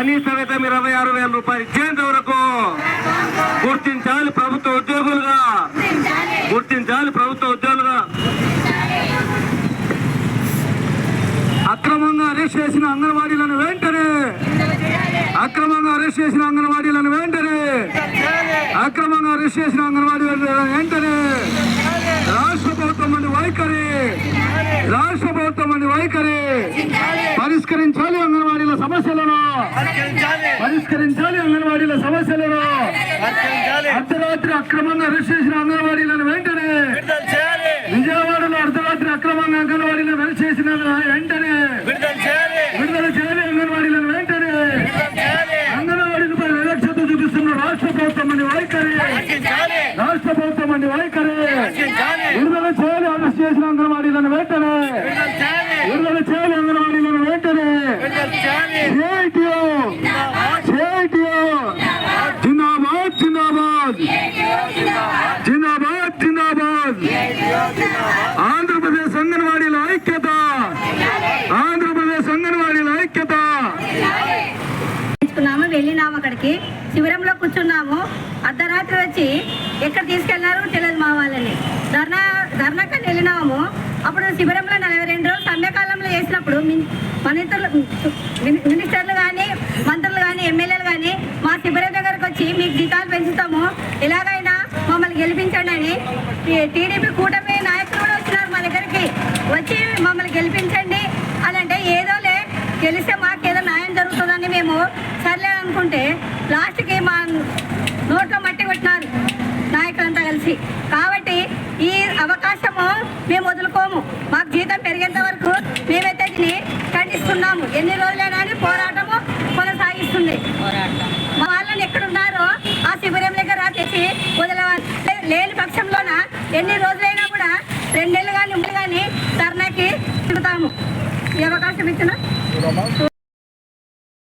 కనీస వేతనం 26,000 రూపాయలు ఇచ్చేంత వరకు గుర్తించాలి ప్రభుత్వ ఉద్యోగులుగా, గుర్తించాలి ప్రభుత్వ ఉద్యోగులుగా. అక్రమంగా అరెస్ట్ చేసిన అంగన్వాడీలను వెంటనే, అక్రమంగా అరెస్ట్ చేసిన అంగన్వాడీలను వెంటనే, అక్రమంగా అరెస్ట్ చేసిన అంగన్వాడీలను వెంటనే రాష్ట్ర ప్రభుత్వం నుండి వైఖరి, రాష్ట్ర ప్రభుత్వం నుండి వైఖరి పరిష్కరించాలి. అంగన్వాడీల సమస్యలను పరిష్కరించాలి. అంగన్వాడీల సమస్యలను అర్ధరాత్రి అక్రమంగా అరెస్ట్ చేసిన అంగన్వాడీలను వెంటనే, విజయవాడలో అర్ధరాత్రి అక్రమంగా అంగన్వాడీలను అరెస్ట్ చేసిన వెంటనే విడుదల చేయాలి. అంగన్వాడీలను వెంటనే అంగన్వాడీలపై వివక్షత చూపిస్తున్న రాష్ట్ర ప్రభుత్వం నుండి వైఖరి, రాష్ట్ర ప్రభుత్వం నుండి వైఖరి విడుదల చేయాలి. అరెస్ట్ చేసిన అంగన్వాడీలను వెంటనే విడుదల చేయాలి. అంగన్వాడీలను వెంటనే జిందాబాద్ జిందాబాద్ జిందాబాద్ జిందాబాద్. ఆంధ్రప్రదేశ్ అంగన్వాడీల ఐక్యత, ఆంధ్రప్రదేశ్ అంగన్వాడీల ఐక్యత. వెళ్ళినాము, అక్కడికి శిబిరంలో కూర్చున్నాము. అర్ధరాత్రి వచ్చి ఎక్కడ తీసుకెళ్లారో తెలియదు మా వాళ్ళని. ధర్నాకని వెళ్ళినాము. అప్పుడు శిబిరంలో 42 రోజులు సమ్మెకాలంలో చేసినప్పుడు మినిస్టర్లు కానీ, మంత్రులు కానీ, ఎమ్మెల్యేలు కానీ మా శిబిరం దగ్గరకు వచ్చి మీకు జీతాలు పెంచుతాము, ఎలాగైనా మమ్మల్ని గెలిపించండి అని టీడీపీ కూటమి నాయకులు కూడా వచ్చినారు మా దగ్గరికి. వచ్చి మమ్మల్ని గెలిపించండి అని అంటే ఏదోలే గెలిస్తే మాకేదో న్యాయం జరుగుతుందని మేము సర్లే అనుకుంటే లాస్ట్కి మా నోట్లో మట్టి కొట్టినారు నాయకులంతా కలిసి. కాబట్టి ఈ అవకాశము మేము వదులుకోము. మాకు జీతం పెరిగేంత వరకు మేమైతే దీన్ని ఖండిస్తున్నాము. ఎన్ని రోజులైనా పోరాటము కొనసాగిస్తుంది. మా వాళ్ళని ఎక్కడున్నారో ఆ శిబిరం దగ్గర తెచ్చి వదలవాలి. లేని పక్షంలోన ఎన్ని రోజులైనా కూడా 2 నెలలు కానీ 3 కానీ ధర్నాకి తిరుగుతాము. ఈ అవకాశం ఇచ్చిన